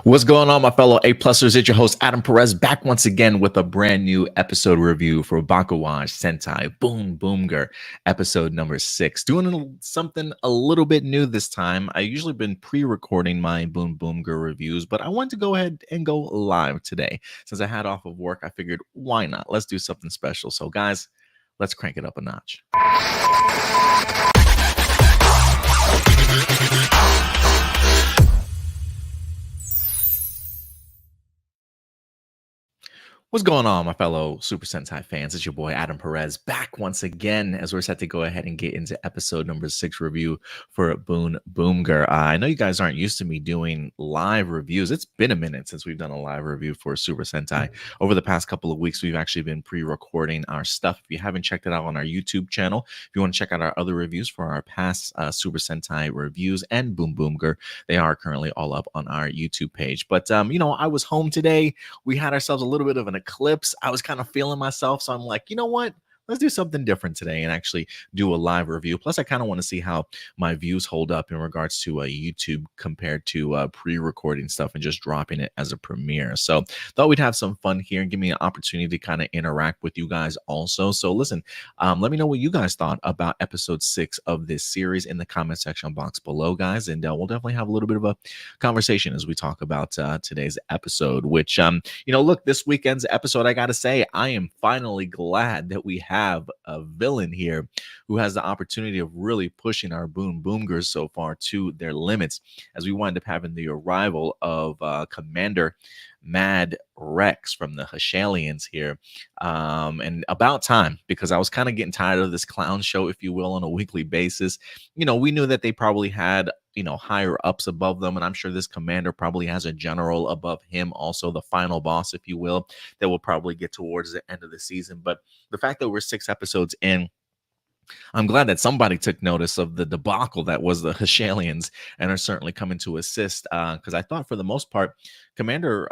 What's going on, my fellow A-plusers? It's your host, Adam Perez, back once again with a brand new episode review for Bakuage Sentai BoonBoomger, episode number 6. Doing something a little bit new this time. I usually been pre-recording my BoonBoomger reviews, but I wanted to go ahead and go live today. Since I had off of work, I figured, why not? Let's do something special. So, guys, let's crank it up a notch. What's going on, my fellow Super Sentai fans? It's your boy Adam Perez back once again as we're set to go ahead and get into episode number 6 review for BoonBoomger. I know you guys aren't used to me doing live reviews. It's been a minute since we've done a live review for Super Sentai. Over the past couple of weeks, we've actually been pre-recording our stuff. If you haven't checked it out on our YouTube channel, if you want to check out our other reviews for our past Super Sentai reviews and BoonBoomger, they are currently all up on our YouTube page. But, I was home today. We had ourselves a little bit of an eclipse. I was kind of feeling myself, so I'm like, you know what, let's do something different today and actually do a live review. Plus I kind of want to see how my views hold up in regards to YouTube compared to pre-recording stuff and just dropping it as a premiere. So thought we'd have some fun here and give me an opportunity to kind of interact with you guys also. So listen, let me know what you guys thought about episode 6 of this series in the comment section box below, guys, and we'll definitely have a little bit of a conversation as we talk about today's episode, which look, this weekend's episode, I gotta say, I am finally glad that we have a villain here who has the opportunity of really pushing our BoonBoomgers so far to their limits, as we wind up having the arrival of Commander Mad Rex from the Hashalians here, and about time, because I was kind of getting tired of this clown show, if you will, on a weekly basis. We knew that they probably had higher ups above them, and I'm sure this commander probably has a general above him, also the final boss, if you will, that will probably get towards the end of the season. But the fact that we're 6 episodes in, I'm glad that somebody took notice of the debacle that was the Hashalians and are certainly coming to assist. Because I thought, for the most part, Commander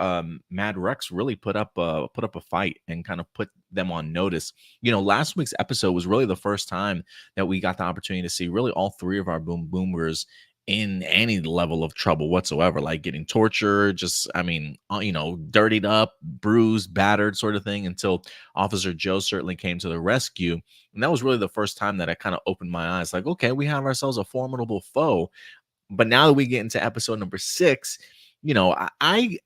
Mad Rex really put up a fight and kind of put them on notice. Last week's episode was really the first time that we got the opportunity to see really all 3 of our BoonBoomers in any level of trouble whatsoever, like getting tortured, just dirtied up, bruised, battered, sort of thing, until Officer Jou certainly came to the rescue. And that was really the first time that I kind of opened my eyes, like, okay, we have ourselves a formidable foe. But now that we get into episode number 6, I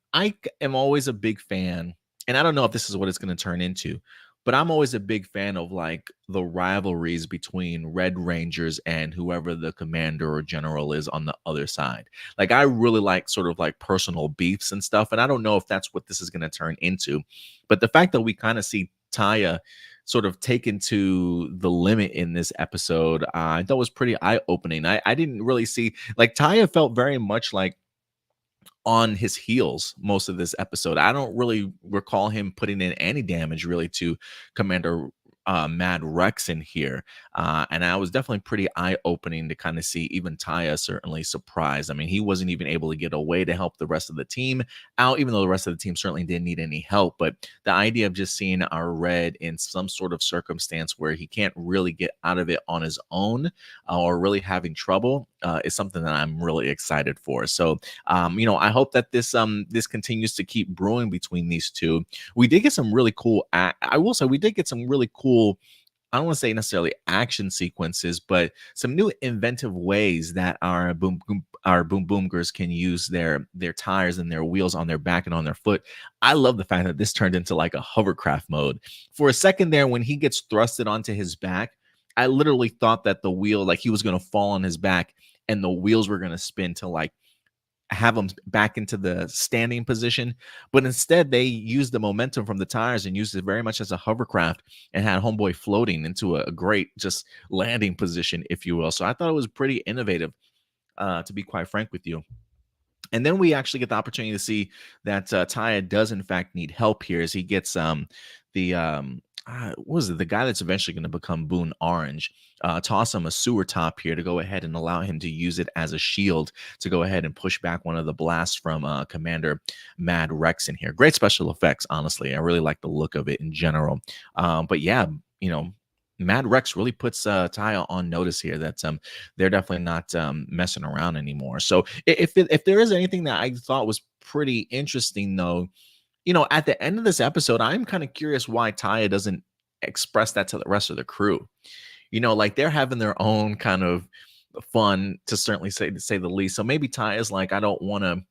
am always a big fan, and I don't know if this is what it's going to turn into, but I'm always a big fan of like the rivalries between Red Rangers and whoever the commander or general is on the other side. Like, I really like sort of like personal beefs and stuff. And I don't know if that's what this is going to turn into. But the fact that we kind of see Taiya sort of taken to the limit in this episode, I thought was pretty eye-opening. I didn't really see, like, Taiya felt very much like on his heels most of this episode. I don't really recall him putting in any damage really to Commander Mad Rex in here, and I was definitely pretty eye-opening to kind of see even Taiya certainly surprised. I mean, he wasn't even able to get away to help the rest of the team out, even though the rest of the team certainly didn't need any help. But the idea of just seeing our Red in some sort of circumstance where he can't really get out of it on his own, or really having trouble, is something that I'm really excited for. So I hope that this continues to keep brewing between these two. We did get some really cool, I will say we did get some really cool, I don't want to say necessarily action sequences, but some new inventive ways that our BoonBoomgers can use their tires and their wheels on their back and on their foot. I love the fact that this turned into like a hovercraft mode. For a second there, when he gets thrusted onto his back, I literally thought that the wheel, like, he was going to fall on his back and the wheels were going to spin to like have him back into the standing position. But instead, they used the momentum from the tires and used it very much as a hovercraft and had Homeboy floating into a great just landing position, if you will. So I thought it was pretty innovative, to be quite frank with you. And then we actually get the opportunity to see that Taiya does in fact need help here, as he gets what was it, the guy that's eventually going to become Boon Orange, toss him a sewer top here to go ahead and allow him to use it as a shield to go ahead and push back one of the blasts from Commander Mad Rex in here. Great special effects, honestly. I really like the look of it in general. But yeah, Mad Rex really puts Taiya on notice here that they're definitely not messing around anymore. So if there is anything that I thought was pretty interesting though, at the end of this episode, I'm kind of curious why Taiya doesn't express that to the rest of the crew. Like they're having their own kind of fun to certainly say to say the least. So maybe Taiya's like, I don't want to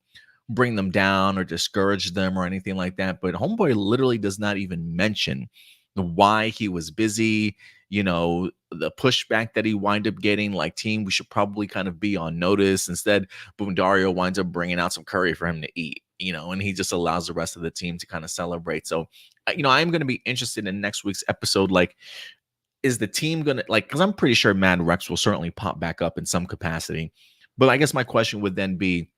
bring them down or discourage them or anything like that. But Homeboy literally does not even mention the why he was busy, the pushback that he wind up getting. Like, team, we should probably kind of be on notice. Instead, Bundario winds up bringing out some curry for him to eat, and he just allows the rest of the team to kind of celebrate. So, I'm going to be interested in next week's episode. Like, is the team going to, like, because I'm pretty sure Mad Rex will certainly pop back up in some capacity. But I guess my question would then be,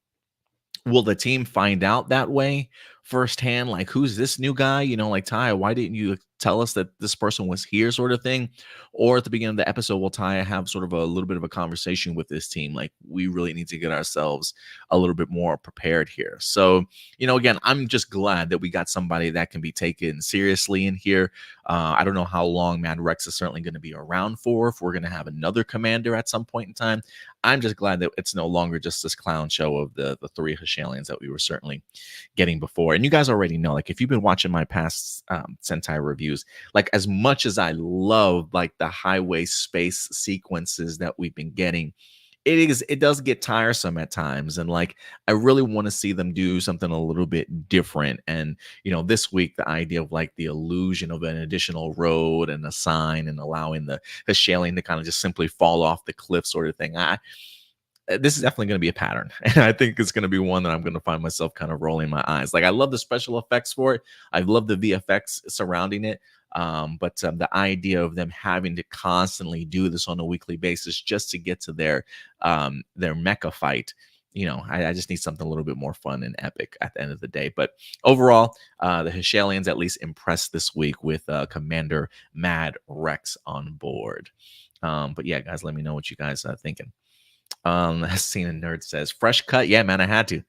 will the team find out that way firsthand? Like, who's this new guy? Like, Taiya, why didn't you tell us that this person was here, sort of thing? Or at the beginning of the episode, will Taiya have sort of a little bit of a conversation with this team? Like, we really need to get ourselves a little bit more prepared here. So, again, I'm just glad that we got somebody that can be taken seriously in here. I don't know how long Mad Rex is certainly going to be around for, if we're going to have another commander at some point in time. I'm just glad that it's no longer just this clown show of the three Hashalians that we were certainly getting before. And you guys already know, like, if you've been watching my past Sentai reviews, like, as much as I love like the highway space sequences that we've been getting, it does get tiresome at times, and like I really want to see them do something a little bit different. And this week, the idea of like the illusion of an additional road and a sign and allowing the Hashalian to kind of just simply fall off the cliff, sort of thing, this is definitely going to be a pattern. And I think it's going to be one that I'm going to find myself kind of rolling my eyes. Like, I love the special effects for it. I love the VFX surrounding it. But the idea of them having to constantly do this on a weekly basis just to get to their mecha fight, I just need something a little bit more fun and epic at the end of the day. But overall, the Hashalians at least impressed this week with Commander Mad Rex on board. But yeah, guys, let me know what you guys are thinking. Scene a Nerd says, fresh cut. Yeah, man, I had to.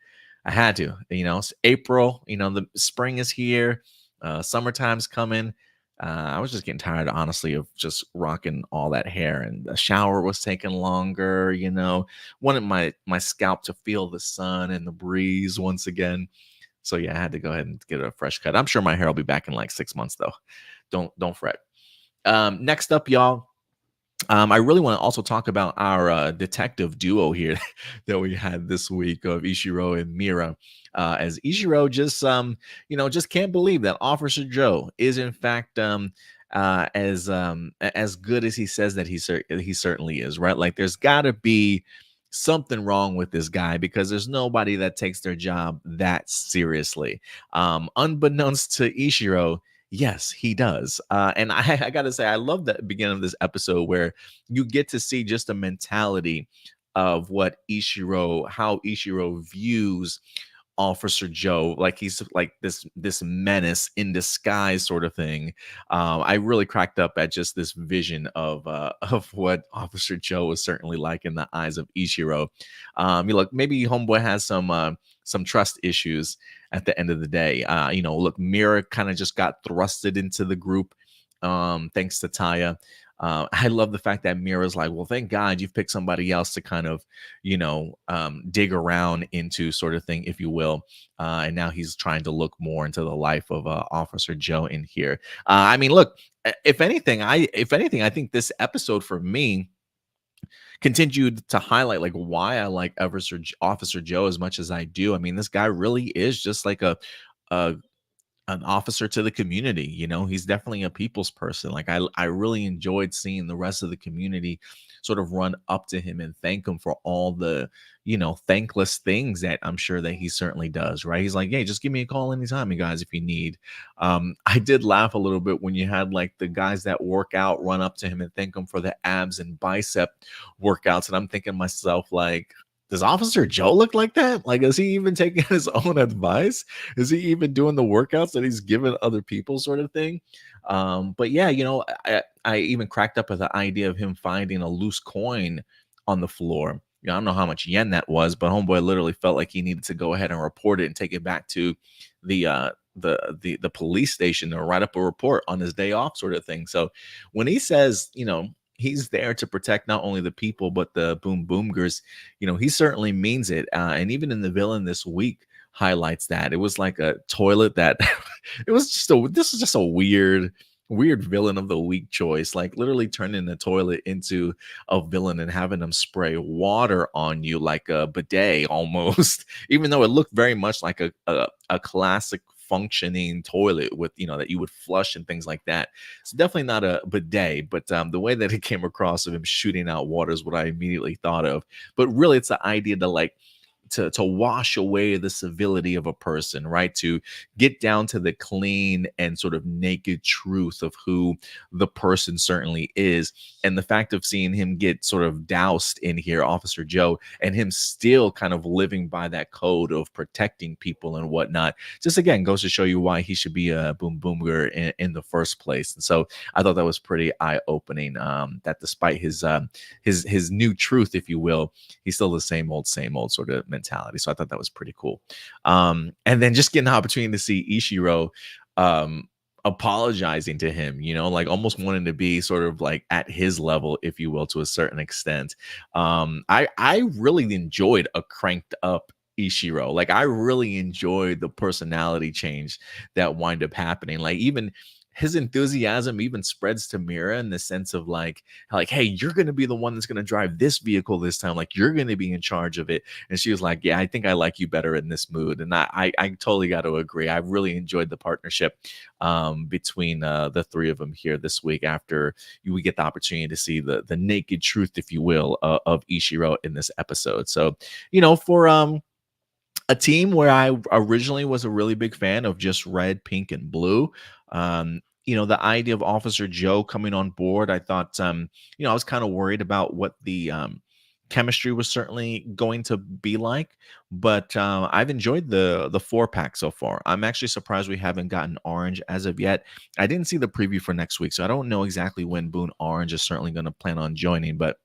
It's April, the spring is here. Summertime's coming. I was just getting tired, honestly, of just rocking all that hair, and the shower was taking longer. Wanted my scalp to feel the sun and the breeze once again. So yeah, I had to go ahead and get a fresh cut. I'm sure my hair will be back in like 6 months though. Don't fret. Next up, y'all. I really want to also talk about our detective duo here that we had this week of Ishiro and Mira. As Ishiro just can't believe that Officer Jou is in fact as good as he says that he certainly is, right? Like, there's got to be something wrong with this guy, because there's nobody that takes their job that seriously. Unbeknownst to Ishiro, yes, he does. And I got to say, I love the beginning of this episode where you get to see just a mentality of how Ishiro views Officer Jou. Like, he's like this menace in disguise, sort of thing. I really cracked up at just this vision of what Officer Jou was certainly like in the eyes of Ishiro. Look, maybe Homeboy has some trust issues at the end of the day. Look, Mira kind of just got thrusted into the group thanks to Taiya. I love the fact that Mira's like, well, thank God you've picked somebody else to kind of, dig around into, sort of thing, if you will. And now he's trying to look more into the life of Officer Jou in here. Look, if anything, I think this episode for me continued to highlight like why I like Officer Jou as much as I do. I mean, this guy really is just like a an officer to the community. He's definitely a people's person. Like, I really enjoyed seeing the rest of the community sort of run up to him and thank him for all the thankless things that I'm sure that he certainly does, right? He's like, hey, just give me a call anytime, you guys, if you need. I did laugh a little bit when you had like the guys that work out run up to him and thank him for the abs and bicep workouts, and I'm thinking to myself, like, does Officer Jou look like that? Like, is he even taking his own advice? Is he even doing the workouts that he's given other people, sort of thing? But yeah, I even cracked up at the idea of him finding a loose coin on the floor. I don't know how much yen that was, but Homeboy literally felt like he needed to go ahead and report it and take it back to the police station to write up a report on his day off, sort of thing. So when he says, he's there to protect not only the people but the boom boomgers, he certainly means it. And even in the villain this week highlights that. It was like a toilet that it was just a this is just a weird villain of the week choice, like literally turning the toilet into a villain and having them spray water on you like a bidet almost, even though it looked very much like a classic functioning toilet with that you would flush and things like that. It's definitely not a bidet, but the way that it came across of him shooting out water is what I immediately thought of. But really, it's the idea to like to wash away the civility of a person, right? To get down to the clean and sort of naked truth of who the person certainly is. And the fact of seeing him get sort of doused in here, Officer Joe, and him still kind of living by that code of protecting people and whatnot, just again goes to show you why he should be a boom boomer in the first place. And so I thought that was pretty eye-opening, that despite his new truth, if you will, he's still the same old sort of mentality. So I thought that was pretty cool. And then just getting the opportunity to see Ishiro apologizing to him, like almost wanting to be sort of like at his level, if you will, to a certain extent. I really enjoyed a cranked up Ishiro. Like I really enjoyed the personality change that wind up happening. Like even his enthusiasm even spreads to Mira in the sense of like, hey, you're going to be the one that's going to drive this vehicle this time. Like you're going to be in charge of it. And she was like, yeah, I think I like you better in this mood. And I totally got to agree. I really enjoyed the partnership between the three of them here this week after we get the opportunity to see the naked truth, if you will, of Ishiro in this episode. So, for a team where I originally was a really big fan of just red, pink, and blue. The idea of Officer Joe coming on board, I thought, I was kind of worried about what the chemistry was certainly going to be like, but I've enjoyed the 4-pack so far. I'm actually surprised we haven't gotten Orange as of yet. I didn't see the preview for next week, so I don't know exactly when Boone Orange is certainly going to plan on joining, but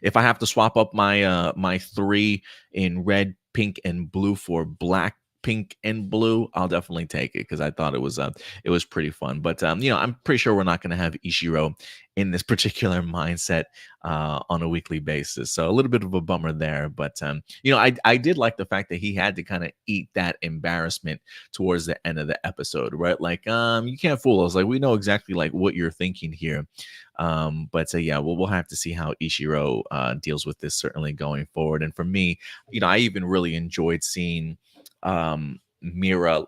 if I have to swap up my 3 in red, pink, and blue for black, pink, and blue, I'll definitely take it because I thought it was pretty fun. But I'm pretty sure we're not going to have Ishiro in this particular mindset on a weekly basis. So a little bit of a bummer there. But I did like the fact that he had to kind of eat that embarrassment towards the end of the episode, right? Like you can't fool us. Like we know exactly like what you're thinking here. But yeah, we'll have to see how Ishiro deals with this certainly going forward. And for me, I even really enjoyed seeing Mira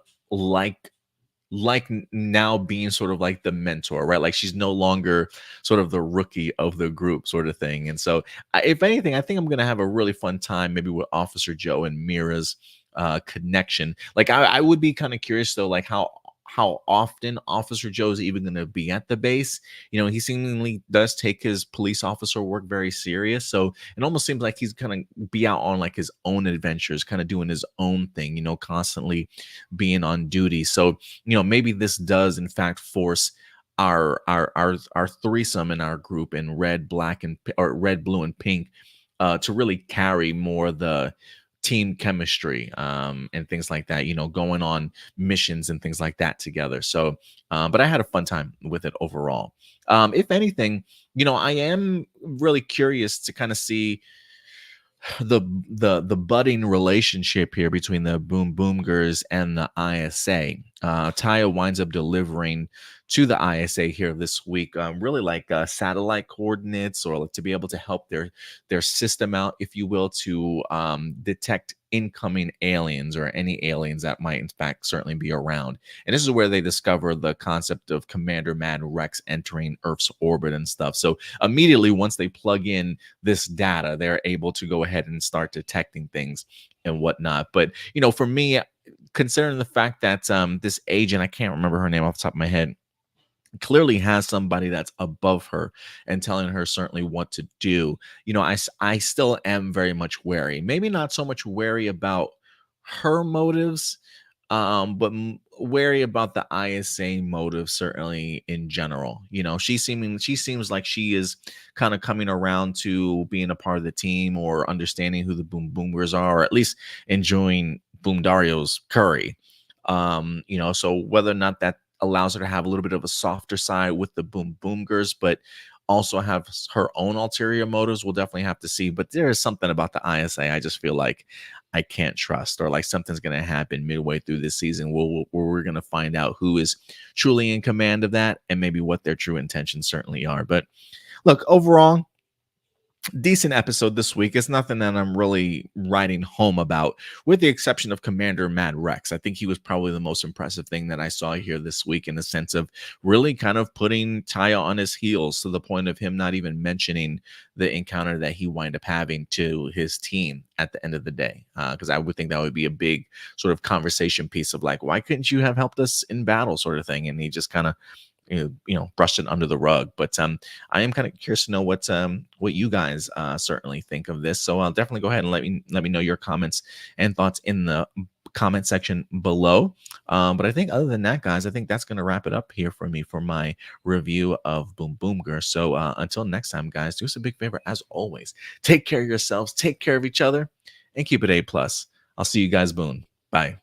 now being sort of like the mentor, right? Like she's no longer sort of the rookie of the group sort of thing. And so if anything, I think I'm going to have a really fun time maybe with Officer Joe and Mira's connection. Like I would be kind of curious though, like how often Officer Joe is even going to be at the base. He seemingly does take his police officer work very serious. So it almost seems like he's going to be out on like his own adventures, kind of doing his own thing, constantly being on duty. So, maybe this does in fact force our threesome in our group in red, black, or red, blue, and pink to really carry more of the team chemistry and things like that, going on missions and things like that together. So but I had a fun time with it overall. If anything, I am really curious to kind of see the budding relationship here between the Boom Boomgers and the ISA. Taiya winds up delivering to the ISA here this week, really like satellite coordinates, or like to be able to help their system out, if you will, to detect incoming aliens or any aliens that might in fact certainly be around. And this is where they discover the concept of Commander Mad Rex entering Earth's orbit and stuff. So immediately once they plug in this data, they're able to go ahead and start detecting things and whatnot. But for me, considering the fact that this agent, I can't remember her name off the top of my head, clearly has somebody that's above her and telling her certainly what to do, I still am very much wary. Maybe not so much wary about her motives, but wary about the ISA motive certainly in general. She seems like she is kind of coming around to being a part of the team or understanding who the Boom Boomers are, or at least enjoying Boom Dario's curry. So whether or not that allows her to have a little bit of a softer side with the BoonBoomgers, but also have her own ulterior motives, we'll definitely have to see. But there is something about the ISA I just feel like I can't trust, or like something's going to happen midway through this season where we're going to find out who is truly in command of that and maybe what their true intentions certainly are. But look, overall, decent episode this week. It's nothing that I'm really writing home about, with the exception of Commander Mad Rex. I think he was probably the most impressive thing that I saw here this week, in the sense of really kind of putting Taiya on his heels, to the point of him not even mentioning the encounter that he wind up having to his team at the end of the day. Because I would think that would be a big sort of conversation piece of like, why couldn't you have helped us in battle, sort of thing. And he just kind of brushed it under the rug. But I am kind of curious to know what you guys certainly think of this. So I'll definitely go ahead and let me know your comments and thoughts in the comment section below. But I think other than that, guys, I think that's going to wrap it up here for me for my review of BoonBoomger. So until next time, guys, do us a big favor, as always. Take care of yourselves, take care of each other, and keep it A+. I'll see you guys, Boon. Bye.